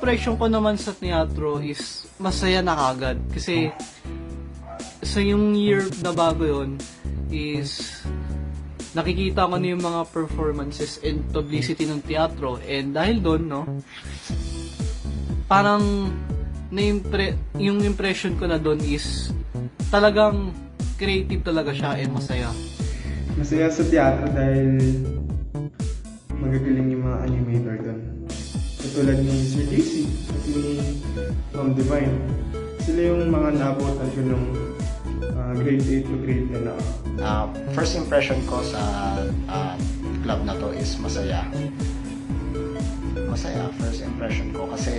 impression ko naman sa teatro is masaya na kagad. Kasi sa yung year na bago yon is nakikita ko na yung mga performances and publicity ng teatro. And dahil doon, no, parang yung impression ko na doon is talagang creative talaga siya and masaya. Masaya sa teatro dahil magagaling yung mga animator doon. Katulad ni Sir Casey at ni Ma'am Divine. Sila yung mga naabutan ko nung grade 8 to grade 10 na ako. First impression ko sa club na to is masaya. Masaya, first impression ko kasi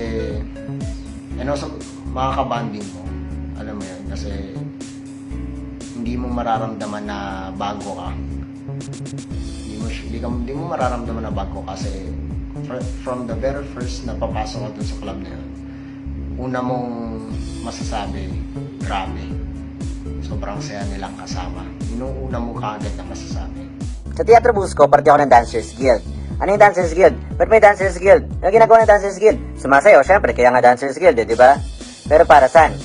and also makaka-bonding mo. Alam mo yun, kasi hindi mo mararamdaman na bago ka. Hindi mo mararamdaman na bago kasi from the very first na papasok ka dun sa club na yun, una mong masasabi, grabe. Sobrang saya nilang kasama. Yun yung una mo kaagad na masasabi. Sa Teatro Busco, parte ako ng Dancers Guild. Ano yung Dancers Guild? Ba't may Dancers Guild? Ano ginagawa ng Dancers Guild? Sumasayaw, syempre, kaya nga Dancers Guild, di ba? Pero para saan?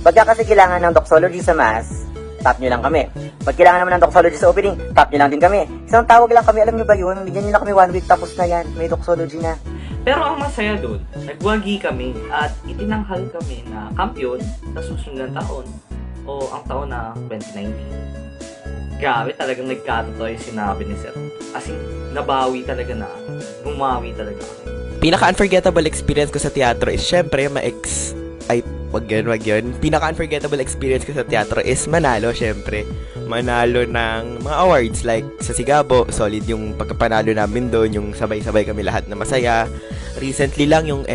Pagka kasi kailangan ng doxology sa mass, tap nyo lang kami. Pag kailangan naman ng doxology sa opening, tap nyo lang din kami. Isang tawag lang kami, alam nyo ba yun? Bigyan nyo na kami 1 week, tapos na yan. May doxology na. Pero ang masaya doon, nagwagi kami at itinanghal kami na kampiyon sa susunod na taon o ang taon na 2019. Grabe, talagang nagkatotoo yung sinabi ni Sir. Kasi nabawi talaga na, bumawi talaga ako. Pinaka-unforgettable experience ko sa teatro is syempre wag yun. Pinaka-unforgettable experience ko sa teatro is manalo, syempre. Manalo ng mga awards like sa Sigabo, solid yung pagkapanalo namin doon, yung sabay-sabay kami lahat na masaya. Recently lang yung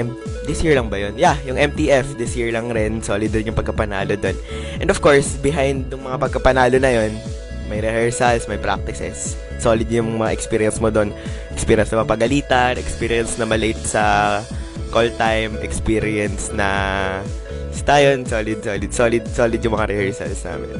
this year lang ba yun? Yeah, yung MTF this year lang rin, solid doon yung pagkapanalo doon. And of course, behind yung mga pagkapanalo na yun, may rehearsals, may practices. Solid yung mga experience mo doon. Experience na mapagalitan, experience na malate sa call time, experience na basta yun, solid yung mga rehearsals namin.